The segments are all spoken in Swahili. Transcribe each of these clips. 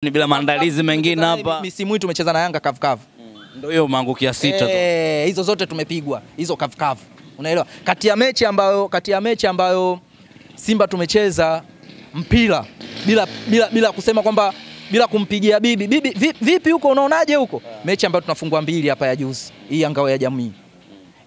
Ni bila maandalizi mengine hapa. Misimu hii tumecheza na Yanga kavu. Ndio hiyo maangukia 6 tu. Hizo zote tumepigwa, hizo kavu. Unaelewa? Kati ya mechi ambayo Simba tumecheza mpira bila kusema kwamba bila kumpigia bibi. Vipi huko unaonaje huko? Mechi ambayo tunafungwa 2 hapa ya juzi. Hii Ngao ya Jamii.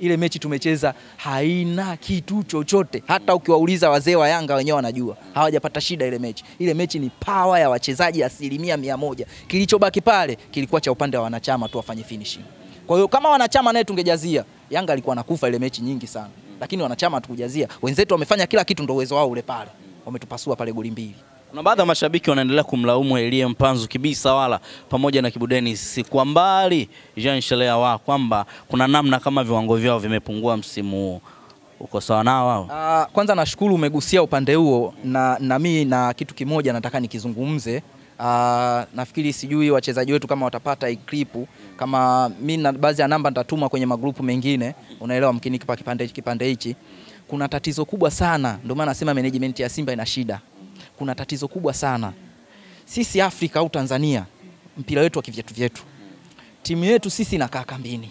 Ile mechi tumecheza haina kitu chochote. Hata ukiwauliza wazee wa Yanga wenyewe wanajua. Hawajapata shida ile mechi. Ile mechi ni power ya wachezaji 100%. Kilichobaki pale kilikuwa cha upande wa wanachama tu wafanye finishing. Kwa hiyo kama wanachama naye tungejazia, Yanga alikuwa anakufa ile mechi nyingi sana. Lakini wanachama hatukujazia. Wenzetu wamefanya kila kitu, ndio uwezo wao ule pale. Wametupasua pale goli 2. Kuna baadhi ya mashabiki wanaendelea kumlaumu Elie Mpanzu Kibisa wala pamoja na Kibudeni si kwa mbali Jean Shalea wa kwamba kuna namna kama viwango vyao vimepungua msimu huu. Uko sawa nao wao? Kwanza nashukuru umegusia upande huo na mimi na kitu kimoja nataka nikizungumze. Nafikiri sijui wachezaji wetu kama watapata hii clip, kama mimi na baadhi ya namba nitatuma kwenye magrupu mengine, unaelewa, mkinipa kipande hichi. Kuna tatizo kubwa sana, ndio maana nasema management ya Simba ina shida. Kuna tatizo kubwa sana. Sisi Afrika au Tanzania, mpira wetu wa kivyetu. Timu yetu sisi inakaa kambini.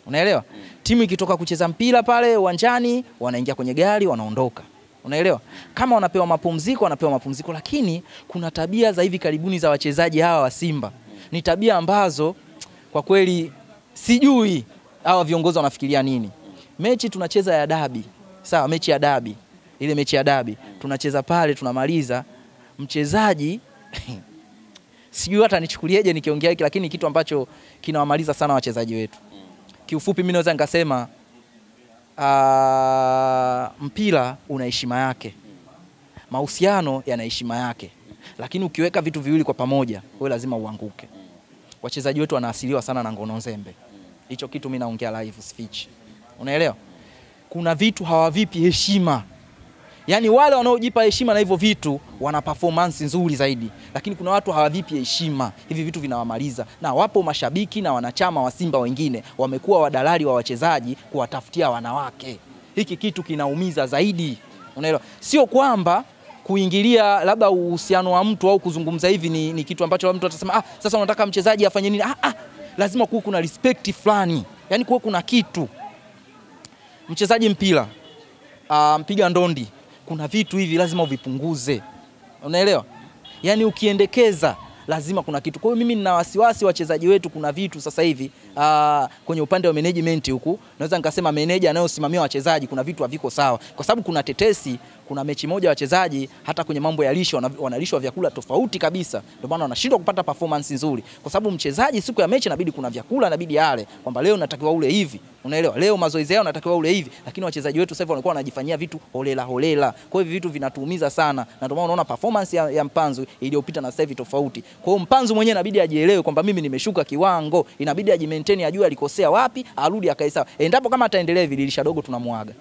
Unaelewa? Timu ikitoka kucheza mpira pale uwanjani, wanaingia kwenye gari, wanaondoka. Unaelewa? Kama wanapewa mapumziko, lakini kuna tabia za hivi karibuni za wachezaji hawa wa Simba. Ni tabia ambazo kwa kweli sijui hawa viongozi wanafikiria nini. Mechi tunacheza ya dabi. Sawa, mechi ya dabi. Ile mechi ya dabi tunacheza pale, tunamaliza, mchezaji sijui hata nichukulieje nikiongea hiki, lakini kitu ambacho kinawamaliza sana wachezaji wetu. Kiufupi mimi naweza nikasema mpira una heshima yake, mahusiano yana heshima yake, lakini ukiweka vitu viwili kwa pamoja wewe lazima uanguke. Wachezaji wetu wanaasiliwa sana na ngono nzembe. Hicho kitu mimi naongea live speech. Unaelewa? Kuna vitu hawavipi heshima. Yaani wale wanaojipa heshima na hivyo vitu wana performance nzuri zaidi, lakini kuna watu hawavipi heshima. Hivi vitu vinawamaliza. Na wapo mashabiki na wanachama wa Simba wengine wamekuwa wadalali wa wachezaji kuwatafutia wanawake. Hiki kitu kinaumiza zaidi. Unaelewa? Sio kwamba kuingilia labda uhusiano wa mtu au kuzungumza hivi ni kitu ambacho mtu atasema sasa unataka mchezaji afanye nini? Lazima kuwe kuna respect fulani. Yaani kuwe kuna kitu. Mchezaji mpira mpiga ndondi, kuna vitu hivi lazima uvipunguze. Unaelewa? Yaani ukiendekeza lazima kuna kitu. Kwa hiyo mimi nina wasiwasi wachezaji wetu, kuna vitu sasa hivi kwenye upande wa management huku, naweza nikasema manager anayosimamia wachezaji kuna vitu haviko sawa. Kwa sababu kuna tetesi, kuna mechi moja wachezaji hata kwenye mambo ya lishe wanalishwa vyakula tofauti kabisa. Ndio maana wanashindwa kupata performance nzuri. Kwa sababu mchezaji siku ya mechi inabidi kuna vyakula inabidi yale, kwamba leo natakiwa ule hivi. Unaelewa? Leo mazoezi yao natakiwa ule hivi, lakini wachezaji wetu sasa hivi wanakuwa wanajifanyia vitu holela. Kwa hiyo vitu vinatuumiza sana. Na ndio maana unaona performance ya Mpanzu iliyopita na sasa hivi tofauti. Kwa hiyo Mpanzu mwenyewe inabidi ajielewe kwamba mimi nimeshuka kiwango, inabidi ajimaintain, ajue alikosea wapi, arudi akae sawa. Endapo kama ataendelea hivi dirisha dogo tunamwaga.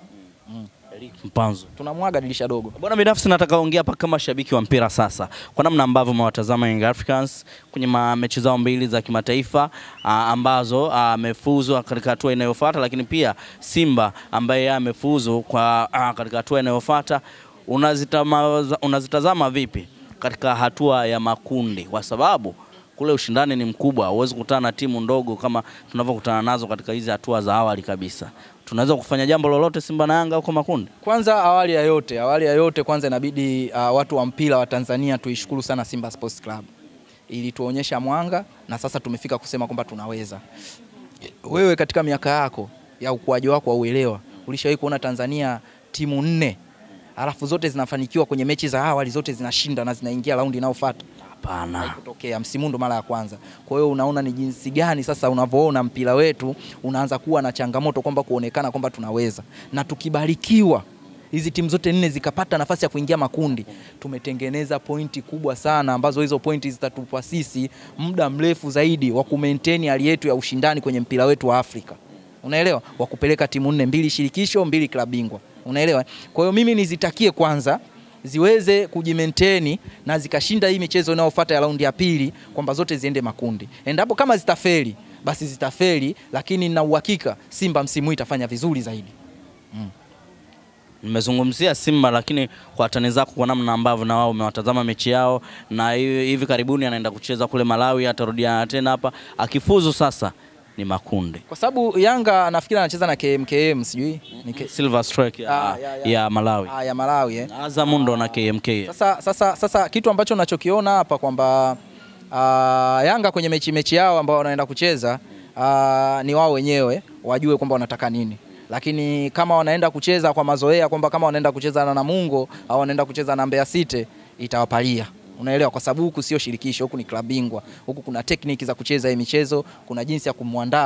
Mpanzu tunamwaga dirisha dogo. Bwana, binafsi nataka ongea hapa kama shabiki wa mpira sasa. Kwa namna ambavyo mwatazama Young Africans kwenye mechi zao 2 za kimataifa ambazo amefuzwa katika hatua inayofuata, lakini pia Simba ambaye amefuzu kwa katika hatua inayofuata, unazitazama vipi katika hatua ya makundi? Kwa sababu kule ushindani ni mkubwa, huwezi kukutana na timu ndogo kama tunavyokutana nazo katika hizi hatua za awali kabisa. Tunaweza kufanya jambo lolote Simba na Yanga huko makundi? Kwanza awali ya yote kwanza inabidi watu wa mpira wa Tanzania tuishukuru sana Simba Sports Club. Ili tuonyesha mwanga na sasa tumefika kusema kwamba tunaweza. Wewe katika miaka yako ya ukuaji wako wa uelewa, ulishawahi kuona Tanzania timu 4 alafu zote zinafanikiwa kwenye mechi za awali, zote zinashinda na zinaingia raundi inayofuata? Hapana. Kutokea msimu ndo mara ya kwanza. Kwa hiyo unaona ni jinsi gani sasa unavyoona mpira wetu unaanza kuwa na changamoto kwamba kuonekana kwamba tunaweza. Na tukibarikiwa hizi timu zote 4 zikapata nafasi ya kuingia makundi, tumetengeneza pointi kubwa sana ambazo hizo pointi zitatupa sisi muda mrefu zaidi wa kumaintain hali yetu ya ushindani kwenye mpira wetu wa Afrika. Unaelewa? Wa kupeleka timu 4, 2 shirikisho, 2 klabu bingwa. Unaelewa? Kwa hiyo mimi nizitakie kwanza ziweze kujimaintain na zikashinda hii michezo inayofuata ya raundi ya pili, kwamba zote ziende makundi. Endapo kama zitafeli, basi zitafeli, lakini na uhakika Simba msimu huu itafanya vizuri zaidi. Nimezungumzia Simba, lakini kwa watani zako, kwa namna ambavyo na wao umewatazama mechi yao, na hivi karibuni anaenda kucheza kule Malawi, atarudia tena hapa, akifuzu sasa ni makundi. Kwa sababu Yanga nafikiri anacheza na KMKM, sijui ni Silver Strike ya Malawi. Ya Malawi Azam ndo na KMK. Sasa kitu ambacho nachokiona hapa kwamba Yanga kwenye mechi yao ambao wanaenda kucheza ni wao wenyewe wajue kwamba wanataka nini. Lakini kama wanaenda kucheza kwa mazoea kwamba kama wanaenda kucheza na Namungo au wanaenda kucheza na Mbeya City, itawapalia. Unaelewa, kwa sababu huku sio shirikisho, huku ni klabu bingwa. Huku kuna tekniki za kucheza hii michezo, kuna jinsi ya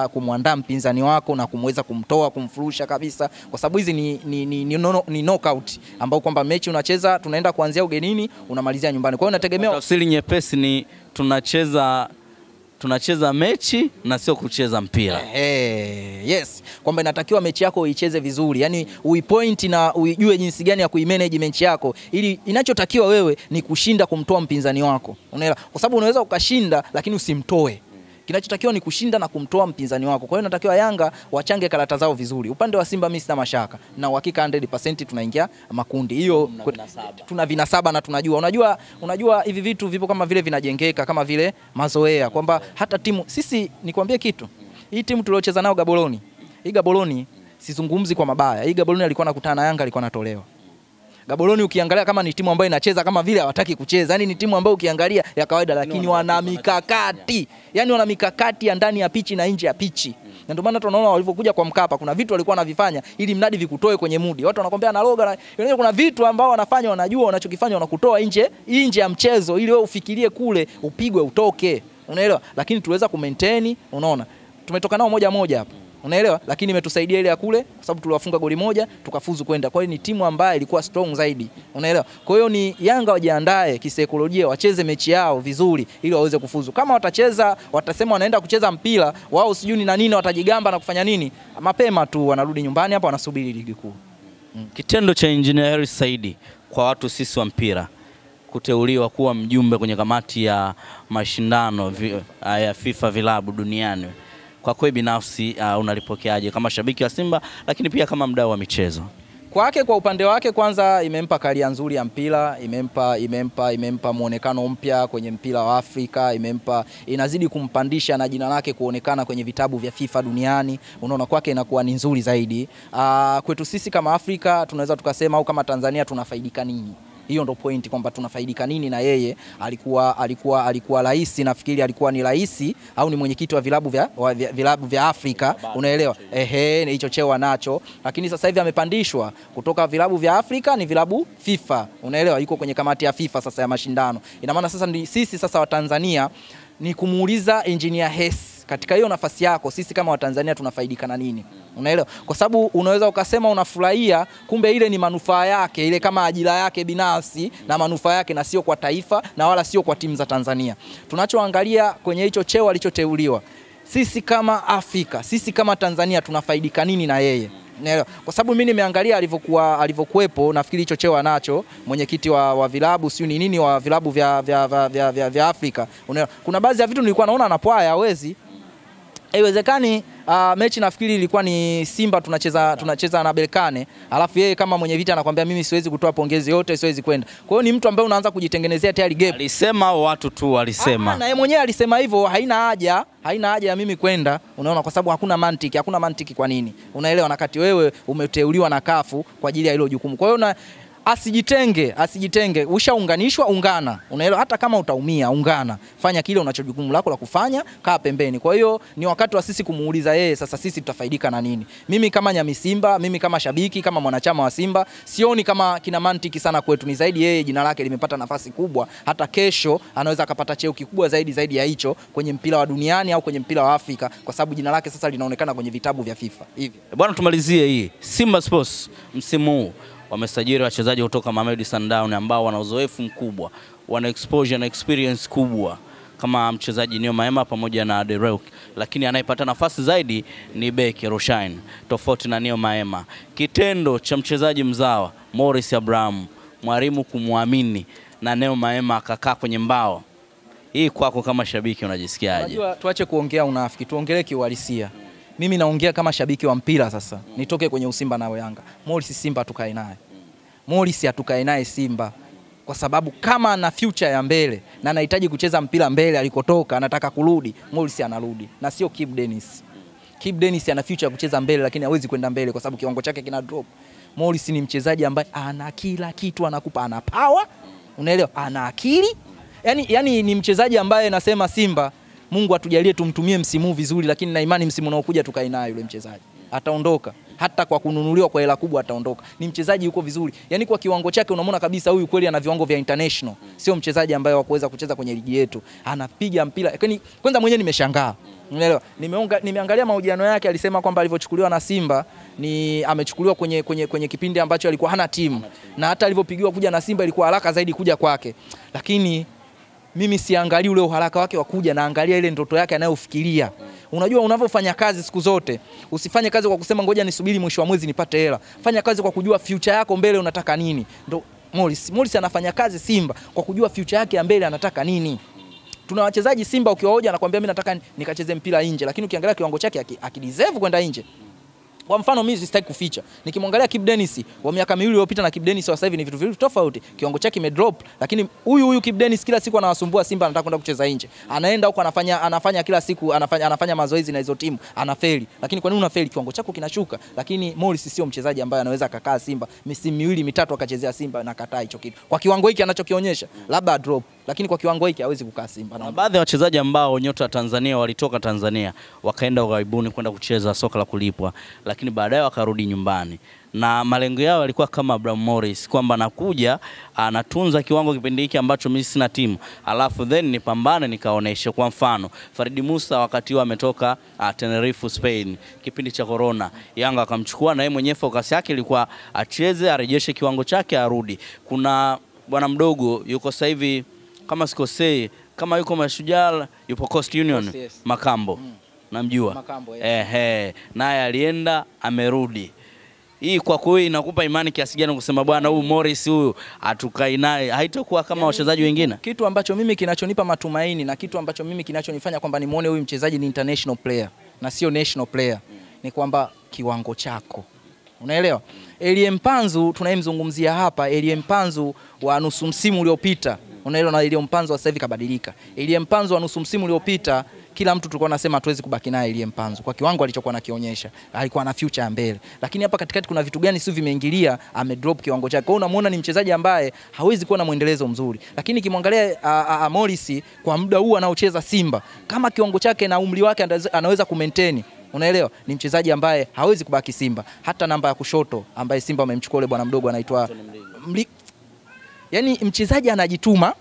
kumwandaa mpinzani wako na kumweza kumtoa, kumfurusha kabisa, kwa sababu hizi ni knockout ambao kwamba mechi unacheza, tunaenda kuanzia ugenini unamalizia nyumbani. Kwa hiyo unategemea tafsiri nyepesi ni tunacheza mechi na sio kucheza mpira. Yes, kwamba inatakiwa mechi yako uicheze vizuri. Yaani uipoint na uijue jinsi gani ya kuimanage mechi yako, ili inachotakiwa wewe ni kushinda, kumtoa mpinzani wako. Unaelewa? Kwa sababu unaweza ukashinda lakini usimtoe. Kinachotakiwa ni kushinda na kumtoa mpinzani wako. Kwa hiyo inatakiwa Yanga wachange karata zao vizuri. Upande wa Simba mimi sina mashaka, na uhakika 100% tunaingia makundi. Hiyo tuna vinasaba na tunajua. Unajua hivi vitu vipo kama vile vinajengeka, kama vile mazoea, kwamba hata timu sisi, nikwambie kitu. Hii timu tuliocheza nao Gaboroni. Hii Gaboroni sizungumzi kwa mabaya. Hii Gaboroni alikuwa anakutana na Yanga, alikuwa anatolewa. Gaboroni ukiangalia kama ni timu ambayo inacheza kama vile hawataki kucheza. Yaani ni timu ambayo ukiangalia ya kawaida, lakini wana mikakati. Yaani wana mikakati ya ndani ya pichi na nje ya pichi. Na ndio maana tunaona walivyokuja kwa Mkapa kuna vitu walikuwa wanavifanya ili mradi vikutoe kwenye mudi. Watu wanakwambia analoga, na kuna vitu ambao wanafanya, wanajua wanachokifanya, wanakutoa nje ya mchezo ili wewe ufikirie kule upigwe utoke. Unaelewa? Lakini tuliweza kumaintain, unaona. Tumetoka nao 1-1 hapa. Unaelewa? Lakini imetusaidia ile ya kule kwa sababu tuliwafunga goli moja tukafuzu kwenda. Kwa hiyo ni timu ambayo ilikuwa strong zaidi. Unaelewa? Kwa hiyo ni Yanga wajiandae kisaikolojia, wacheze mechi yao vizuri ili waweze kufuzu. Kama watacheza, watasema wanaenda kucheza mpira, wao sijui na nini, watajigamba na kufanya nini, mapema tu wanarudi nyumbani hapa, wanasubiri ligi kuu. Kitendo cha Engineer Hersi Said kwa watu sisi wa mpira kuteuliwa kuwa mjumbe kwenye kamati ya mashindano ya FIFA vilabu duniani, kwa kweli binafsi unalipokeaje kama shabiki wa Simba, lakini pia kama mdau wa michezo? Kwake, kwa upande wake, kwanza imempa karia nzuri ya mpira, imempa muonekano mpya kwenye mpira wa Afrika, inazidi kumpandisha na jina lake kuonekana kwenye vitabu vya FIFA duniani. Unaona, kwake inakuwa ni nzuri zaidi. Kwetu sisi kama Afrika tunaweza tukasema, au kama Tanzania tunafaidika nini? Hiyo ndo point, kwamba tunafaidika nini na yeye. Alikuwa rais, nafikiri alikuwa ni rais au ni mwenyekiti wa vilabu vya Afrika, unaelewa? Ni hicho cheo nacho, lakini sasa hivi amepandishwa kutoka vilabu vya Afrika ni vilabu FIFA, unaelewa? Yuko kwenye kamati ya FIFA sasa ya mashindano. Ina maana sasa sisi sasa wa Tanzania ni kumuuliza Engineer Hersi, katika hiyo nafasi yako sisi kama Watanzania tunafaidika na nini? Unaelewa? Kwa sababu unaweza ukasema unafurahia, kumbe ile ni manufaa yake, ile kama ajira yake binafsi na manufaa yake, na sio kwa taifa na wala sio kwa timu za Tanzania. Tunachoangalia kwenye hicho cheo alichoteuliwa, sisi kama Afrika, sisi kama Tanzania tunafaidika nini na yeye? Unaelewa? Kwa sababu mimi nimeangalia alivyokuepo, nafikiri hicho cheo anacho mwenyekiti wa vilabu sio ni nini wa vilabu vya Afrika. Unaelewa? Kuna baadhi ya vitu nilikuwa naona anapwaya hawezi. Haiwezekani. Mechi nafikiri ilikuwa ni Simba tunacheza na Berkane, alafu yeye kama mwenye vita anakuambia mimi siwezi kutoa pongezi yote, siwezi kwenda. Kwa hiyo ni mtu ambaye unaanza kujitengenezea tayari gap. Alisema watu tu walisema. Na yeye mwenyewe alisema hivyo, haina haja ya mimi kwenda, unaona, kwa sababu hakuna mantiki kwa nini? Unaelewa, nakati wewe umeteuliwa na kafu kwa ajili ya hilo jukumu. Kwa hiyo asijitenge, ushaunganishwa, ungana. Unaelewa, hata kama utaumia, ungana. Fanya kile unachojukumu lako la kufanya, kaa pembeni. Kwa hiyo ni wakati wa sisi kumuuliza yeye, sasa sisi tutafaidika na nini? Mimi kama nyami Simba, mimi kama shabiki, kama mwanachama wa Simba, sioni kama kina mantiki sana kwetu. Ni zaidi yeye jina lake limepata nafasi kubwa, hata kesho anaweza akapata cheo kikubwa zaidi ya hicho kwenye mpira wa duniani au kwenye mpira wa Afrika, kwa sababu jina lake sasa linaonekana kwenye vitabu vya FIFA. Hivi. Bwana, tumalizie hii. Simba Sports msimu huu wamesajili wachezaji kutoka Mamelodi Sundowns ambao wana uzoefu mkubwa, wana exposure na experience kubwa, kama mchezaji Neo Maema pamoja na Derek, lakini anayepata nafasi zaidi ni beki Rushaine, tofauti na Neo Maema. Kitendo cha mchezaji mzawa Morris Abraham, mwalimu kumwamini na Neo Maema akakaa kwenye mbao, hii kwako kama shabiki unajisikiaje? Unajua, tuache kuongea unafiki, tuongelee kiuhalisia. Mimi naongea kama shabiki wa mpira sasa. Nitoke kwenye usimba na Yanga. Morris Simba tukae naye. Morris hatukae naye Simba. Kwa sababu kama ana future ya mbele na anahitaji kucheza mpira mbele alikotoka, anataka kurudi, Morris anarudi na sio Kibu Denis. Kibu Denis ana future ya kucheza mbele lakini hawezi kwenda mbele kwa sababu kiwango chake kina drop. Morris ni mchezaji ambaye ana kila kitu, anakupa, ana power, unaelewa, ana akili. Yani ni mchezaji ambaye nasema Simba, Mungu atujalie tumtumie msimu vizuri, lakini na imani msimu unaokuja tukae naye yule mchezaji. Ataondoka. Hata kwa kununuliwa kwa hela kubwa ataondoka. Ni mchezaji yuko vizuri. Yani kwa kiwango chake unamwona kabisa huyu kweli ana viwango vya international. Sio mchezaji ambaye wakuweza kucheza kwenye ligi yetu. Anapiga mpira. Lakini kwanza mwenyewe nimeshangaa. Unaelewa? Nimeangalia mahojiano yake, alisema kwamba alivyochukuliwa na Simba ni amechukuliwa kwenye kipindi ambacho alikuwa hana timu. Na hata alivyopigiwa kuja na Simba ilikuwa haraka zaidi kuja kwake. Lakini mimi siangalii ule uharaka wake wa kuja, naangalia ile ndoto yake anayofikiria. Unajua unavyofanya kazi siku zote, usifanye kazi kwa kusema ngoja nisubiri mwisho wa mwezi nipate hela. Fanya kazi kwa kujua future yako mbele unataka nini. Ndio Morris anafanya kazi Simba kwa kujua future yake ya mbele anataka nini. Tuna wachezaji Simba ukiwahoja anakuambia mimi nataka nikacheze mpira nje, lakini ukiangalia kiwango chake akideserve kwenda nje. Kwa mfano mimi sitaki kuficha. Nikimwangalia Kibu Denis wa miaka miwili iliyopita na Kibu Denis wa sasa hivi ni vitu viwili tofauti. Kiwango chake kimedrop, lakini huyu Kibu Denis kila siku anawasumbua Simba, anataka kwenda kucheza nje. Anaenda huko anafanya kila siku anafanya mazoezi na hizo timu, anafeli. Lakini kwa nini unafeli? Kiwango chako kinashuka. Lakini Morris sio mchezaji ambaye anaweza kukaa Simba misimu miwili mitatu akachezea Simba na kataa hicho kitu. Kwa kiwango hiki anachokionyesha, labda drop, lakini kwa kiwango hiki hawezi kukaa Simba. Na baadhi ya wachezaji ambao nyota wa Tanzania walitoka Tanzania wakaenda ughaibuni kwenda kucheza soka la kulipwa, lakini baadaye wakarudi nyumbani. Na malengo yao yalikuwa kama Abraham Morris, kwamba anakuja anatunza kiwango kipindi hiki ambacho mimi sina timu, alafu then nipambane nikaoneshe. Kwa mfano Farid Musa wakati huo ametoka Tenerife Spain kipindi cha corona, Yanga akamchukua na yeye mwenyewe focus yake ilikuwa acheze, arejeshe kiwango chake, arudi. Kuna bwana mdogo yuko sasa hivi kama sikosei, kama yuko Mashujaa, yupo Coast Union, yes. Makambo. Namjua. Makambo, yes. Naye alienda amerudi. Hii kwa kweli inakupa imani kiasi gani kusema bwana huyu Morris huyu atukai naye haitakuwa kama wachezaji wengine? Kitu ambacho mimi kinachonipa matumaini na kitu ambacho mimi kinachonifanya kwamba nimuone huyu mchezaji ni international player na sio national player ni kwamba kiwango chako. Unaelewa? Elie Mpanzu tunayemzungumzia hapa, Elie Mpanzu wa nusu msimu uliopita. Unaelewa, na Elie Mpanzu sasa hivi kabadilika. Elie Mpanzu wa nusu msimu uliopita kila mtu tulikuwa nasema hatuwezi kubaki naye Elie Mpanzu kwa kiwango alichokuwa anakionyesha. Alikuwa na future ya mbele. Lakini hapa katikati kuna vitu gani sio vimeingilia, amedrop kiwango chake. Kwa hiyo unamuona ni mchezaji ambaye hawezi kuwa na muendelezo mzuri. Lakini kimwangalia Morris kwa muda huu anaocheza Simba, kama kiwango chake na umri wake anaweza kumaintain, unaelewa, ni mchezaji ambaye hawezi kubaki Simba. Hata namba ya kushoto ambaye Simba wamemchukua yule bwana mdogo anaitwa yani mchezaji anajituma,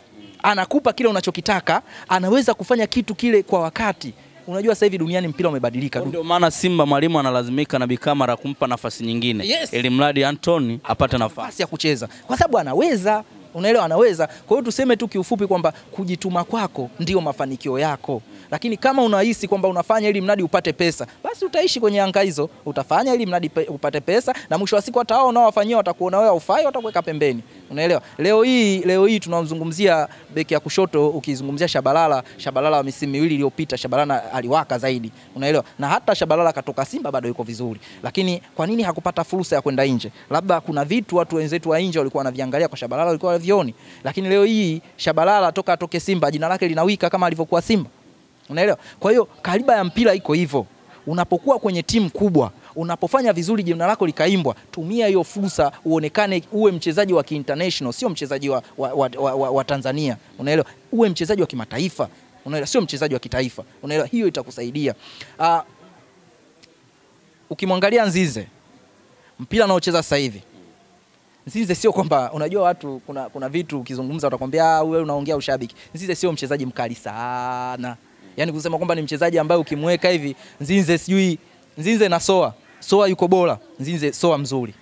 anakupa kile unachokitaka, anaweza kufanya kitu kile kwa wakati. Unajua sasa hivi duniani mpira umebadilika. Ndio maana Simba mwalimu analazimika na Bikamara kumpa nafasi nyingine, yes. Ili mradi Anthony apate nafasi ya kucheza kwa sababu anaweza, unaelewa, anaweza. Kwa hiyo tuseme tu kiufupi kwamba kujituma kwako ndio mafanikio yako. Lakini kama unahisi kwamba unafanya ili mradi upate pesa, basi utaishi kwenye anga hizo. Utafanya ili mradi upate pesa na mwisho wa siku hata wao unaowafanyia watakuona wewe ufai, watakuweka pembeni. Unaelewa? Leo hii tunazungumzia beki ya kushoto, ukizungumzia Shabalala wa misimu miwili iliyopita, Shabalala aliwaka zaidi. Unaelewa? Na hata Shabalala katoka Simba bado yuko vizuri. Lakini kwa nini hakupata fursa ya kwenda nje? Labda kuna vitu watu wenzetu wa nje walikuwa wanaviangalia kwa Shabalala, walikuwa wanavioni. Lakini leo hii Shabalala atoke Simba, jina lake linawika kama alivyokuwa Simba. Unaelewa? Kwa hiyo kariba ya mpira iko hivyo. Unapokuwa kwenye timu kubwa, unapofanya vizuri jina lako likaimbwa, tumia hiyo fursa uonekane, uwe mchezaji wa kiinternational, sio mchezaji wa Tanzania. Unaelewa? Uwe mchezaji wa kimataifa. Unaelewa? Sio mchezaji wa kitaifa. Unaelewa? Hiyo itakusaidia. Ukimwangalia Nzize, mpira anaocheza sasa hivi, Nzize sio kwamba unajua watu kuna vitu ukizungumza utakwambia wewe unaongea ushabiki. Nzize sio mchezaji mkali sana. Yaani kusema kwamba ni mchezaji ambaye ukimweka hivi Nzize na Soa yuko bora, Nzize Soa mzuri.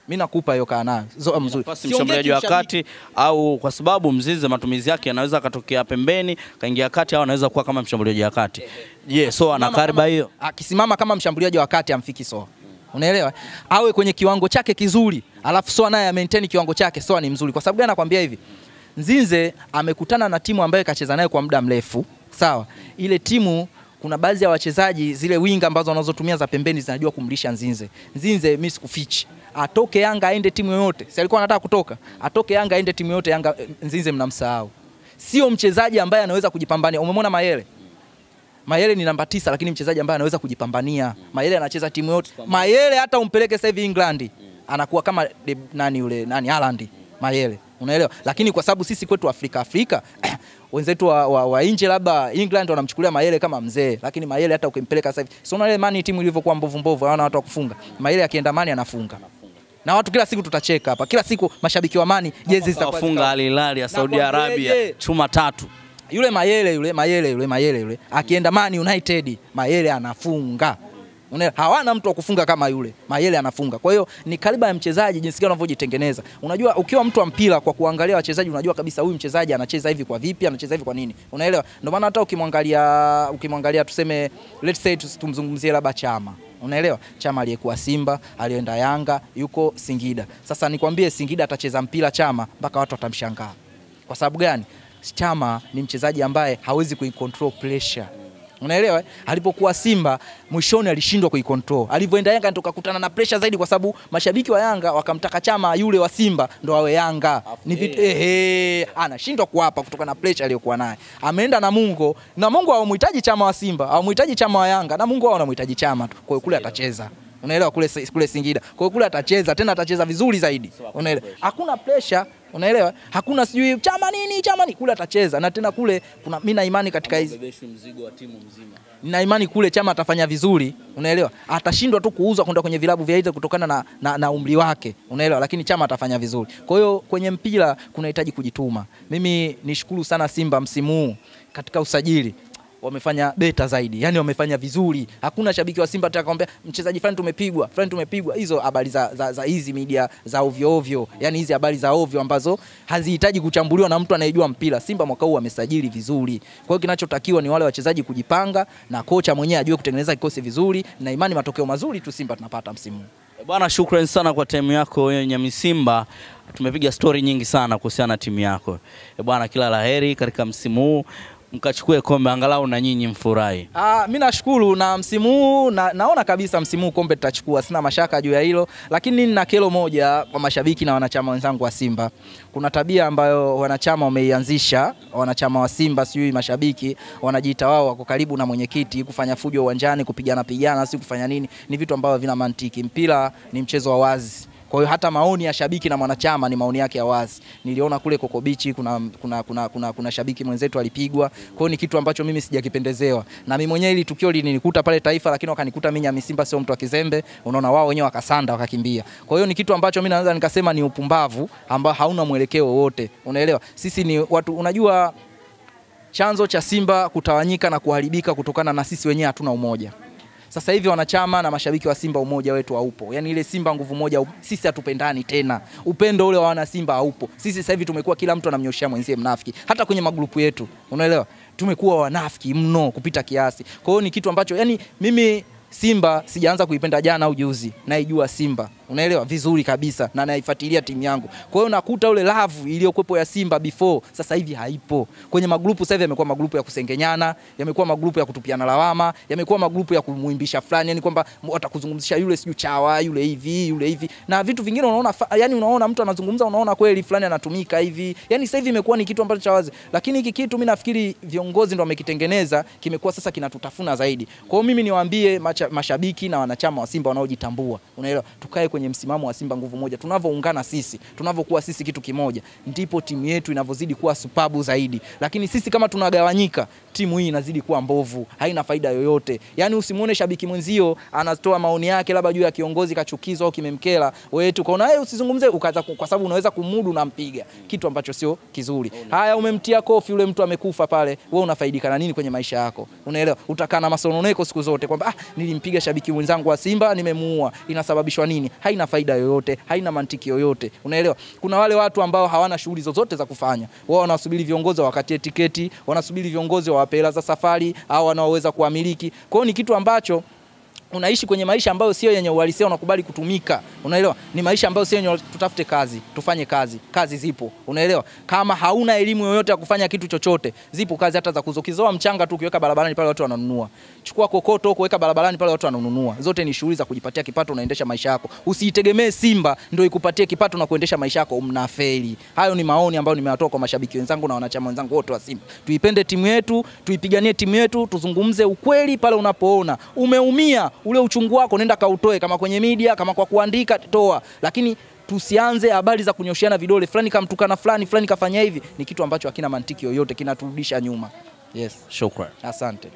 Mimi nakupa hiyo kaa nayo. Soa mzuri. Si mshambuliaji wa kati au kwa sababu Nzize matumizi yake yanaweza akatokea pembeni, kaingia kati au anaweza kuwa kama mshambuliaji wa kati. Je, Soa ana kariba hiyo? Akisimama kama mshambuliaji wa kati amfiki Soa. Unaelewa? Awe kwenye kiwango chake kizuri, alafu Soa naye maintain kiwango chake. Soa ni mzuri. Kwa sababu gani nakwambia hivi? Nzize amekutana na timu ambayo kacheza nayo kwa muda mrefu. Sawa. Ile timu kuna baadhi ya wachezaji zile winga ambazo wanazotumia za pembeni zinajua kumlisha Nzinze. Nzinze mimi sikufichi, atoke Yanga aende timu yoyote, si alikuwa anataka kutoka, atoke Yanga aende timu yoyote, Yanga Nzinze mnamsahau. Sio mchezaji ambaye anaweza kujipambania. Umemwona Mayele? Mayele ni namba 9 lakini mchezaji ambaye anaweza kujipambania. Mayele anacheza timu yote. Mayele hata umpeleke sasa hivi England anakuwa kama Haaland Mayele. Unaelewa? Lakini kwa sababu sisi kwetu Afrika wenzetu wa nje labda England wanamchukulia Mayele kama mzee, lakini Mayele hata ukimpeleka sasa hivi sio ile Mani timu ilivyokuwa mbovu hawana watu wa kufunga. Mayele akienda Mani anafunga. Na watu kila siku tutacheka hapa. Kila siku mashabiki wa Mani jezi zitafunga Al Hilal ya Saudi Arabia chuma 3. Yule Mayele akienda Man United Mayele anafunga. Hawana mtu wa kufunga kama yule. Mayele anafunga. Kwa hiyo ni kaliba ya mchezaji jinsi gani anavyojitengeneza. Unajua ukiwa mtu wa mpira kwa kuangalia wachezaji unajua kabisa huyu mchezaji anacheza hivi kwa vipi, anacheza hivi kwa nini. Unaelewa? Ndio maana hata ukimwangalia tuseme let's say tumzungumzie labda Chama. Unaelewa? Chama aliyekuwa Simba, alienda Yanga, yuko Singida. Sasa nikwambie Singida atacheza mpira Chama mpaka watu watamshangaa. Kwa sababu gani? Chama ni mchezaji ambaye hawezi kuicontrol pressure. Unaelewa? Alipokuwa Simba mwishoni alishindwa kuicontrol. Alivyoenda Yanga ndio kakutana na pressure zaidi kwa sababu mashabiki wa Yanga wakamtaka Chama yule wa Simba ndo awe Yanga. Ni vitu anashindwa kuapa kutokana na pressure aliyokuwa naye. Ameenda Namungo, Namungo hawamhitaji Chama wa Simba, hawamhitaji Chama wa Yanga. Namungo wao wanamhitaji Chama tu. Kwa hiyo kule atacheza. Unaelewa? Kule Singida. Kwa hiyo kule atacheza, tena atacheza vizuri zaidi. Unaelewa? Hakuna pressure. Unaelewa? Hakuna sijui Chama nini, kule atacheza. Na tena kule kuna mimi na imani katika hizi mzigo wa timu mzima. Nina imani kule Chama atafanya vizuri, unaelewa? Atashindwa tu kuuzwa kwenda kwenye vilabu vya nje kutokana na umri wake, unaelewa? Lakini Chama atafanya vizuri. Kwa hiyo kwenye mpira kunahitaji kujituma. Mimi nishukuru sana Simba msimu huu katika usajili. Wamefanya beta zaidi. Yaani wamefanya vizuri. Hakuna shabiki wa Simba atakayekwambia mchezaji fulani tumepigwa. Hizo habari za hizi media za ovyo. Yaani hizi habari za ovyo ambazo hazihitaji kuchambuliwa na mtu anayejua mpira. Simba mwaka huu wamesajili vizuri. Kwa hiyo kinachotakiwa ni wale wachezaji kujipanga na kocha mwenyewe ajue kutengeneza kikosi vizuri na imani matokeo mazuri tu Simba tunapata msimu. Bwana, shukrani sana kwa time yako wewe Nyamisimba. Tumepiga story nyingi sana kuhusiana na timu yako. Bwana, kila laheri katika msimu huu. Mkachukue kombe angalau na nyinyi mfurahi. Mimi nashukuru na msimu huu naona kabisa msimu huu kombe tutachukua, sina mashaka juu ya hilo, lakini nina kero moja kwa mashabiki na wanachama wenzangu wa Simba. Kuna tabia ambayo wanachama wameianzisha, wanachama wa Simba sijui mashabiki wanajiita wao wako karibu na mwenyekiti, kufanya fujo uwanjani, kupigana si kufanya nini, ni vitu ambavyo vina mantiki. Mpira ni mchezo wa wazi. Kwa hiyo hata maoni ya shabiki na mwanachama ni maoni yake ya wazi. Niliona kule Coco Beach kuna shabiki mwenzetu alipigwa. Kwa hiyo ni kitu ambacho mimi sijakipendezewa. Na mimi mwenyewe ili tukio linikuta pale Taifa, lakini wakanikuta mimi Nyamisimba sio mtu wa kizembe. Unaona wao wenyewe wakasanda wakakimbia. Kwa hiyo ni kitu ambacho mimi naweza nikasema ni upumbavu ambao hauna mwelekeo wote. Unaelewa? Sisi ni watu, unajua chanzo cha Simba kutawanyika na kuharibika kutokana na sisi wenyewe hatuna umoja. Sasa hivi wanachama na mashabiki wa Simba umoja wetu haupo. Yaani ile Simba nguvu moja sisi hatupendani tena. Upendo ule wa wana Simba haupo. Sisi sasa hivi tumekuwa kila mtu anamnyoshia mwenzie mnafiki. Hata kwenye magrupu yetu. Unaelewa? Tumekuwa wanafiki mno kupita kiasi. Kwa hiyo ni kitu ambacho yani mimi Simba sijaanza kuipenda jana au juzi. Naijua Simba. Unaelewa vizuri kabisa na naifuatilia timu yangu. Kwa hiyo nakuta ule love iliyokuepo ya Simba before sasa hivi haipo. Kwenye magrupu sasa hivi yamekuwa magrupu ya kusengenyana, yamekuwa magrupu ya kutupiana lawama, yamekuwa magrupu ya kumuimbisha fulani, yani kwamba watakuzungumzisha yule siju chawa, yule hivi. Na vitu vingine unaona yani unaona mtu anazungumza unaona kweli fulani anatumika hivi. Yani sasa hivi imekuwa ni kitu ambacho cha wazi. Lakini hiki kitu mimi nafikiri viongozi ndio wamekitengeneza, kimekuwa sasa kinatutafuna zaidi. Kwa hiyo mimi niwaambie mashabiki na wanachama wa Simba wanaojitambua. Unaelewa? Tukae kwenye msimamo wa Simba nguvu moja. Tunavyoungana sisi, tunavyokuwa sisi kitu kimoja, ndipo timu yetu inavyozidi kuwa superbu zaidi. Lakini sisi kama tunagawanyika, timu hii inazidi kuwa mbovu, haina faida yoyote. Yaani usimuone shabiki mwenzio anatoa maoni yake labda juu ya kiongozi kachukizwa au kimemkela, wewe tu kaona usizungumze ukaanza kwa sababu unaweza kumudu na mpiga, kitu ambacho sio kizuri. Haya umemtia kofi yule mtu amekufa pale, wewe unafaidika na nini kwenye maisha yako? Unaelewa? Utakaa na masononeko siku zote kwamba nilimpiga shabiki mwenzangu wa Simba nimemuua, inasababishwa nini? Haina faida yoyote, haina mantiki yoyote. Unaelewa? Kuna wale watu ambao hawana shughuli zozote za kufanya. Wao wanasubiri viongozi wakatie tiketi, wanasubiri viongozi wawape hela za safari au wanaoweza kuamiliki. Kwa hiyo ni kitu ambacho unaishi kwenye maisha ambayo sio yenye uhalisia, unakubali kutumika. Unaelewa? Ni maisha ambayo sio yenye, tutafute kazi, tufanye kazi. Kazi zipo. Unaelewa? Kama hauna elimu yoyote ya kufanya kitu chochote, zipo kazi hata za kuzokizoa mchanga tu ukiweka barabarani pale watu wananunua. Chukua kokoto kuweka barabarani pale watu wananunua. Zote ni shughuli za kujipatia kipato, unaendesha maisha yako. Usiitegemee Simba ndio ikupatie kipato na kuendesha maisha yako, mnafeli. Hayo ni maoni ambayo nimeyatoa kwa mashabiki wenzangu na wanachama wenzangu wote wa Simba. Tuipende timu yetu, tuipiganie timu yetu, tuzungumze ukweli pale unapoona umeumia, ule uchungu wako nenda kautoe, kama kwenye media, kama kwa kuandika, toa. Lakini tusianze habari za kunyoshiana vidole, fulani kamtukana fulani, fulani kafanya hivi. Ni kitu ambacho hakina mantiki yoyote, kinaturudisha nyuma. Yes. Shukrani. Asante.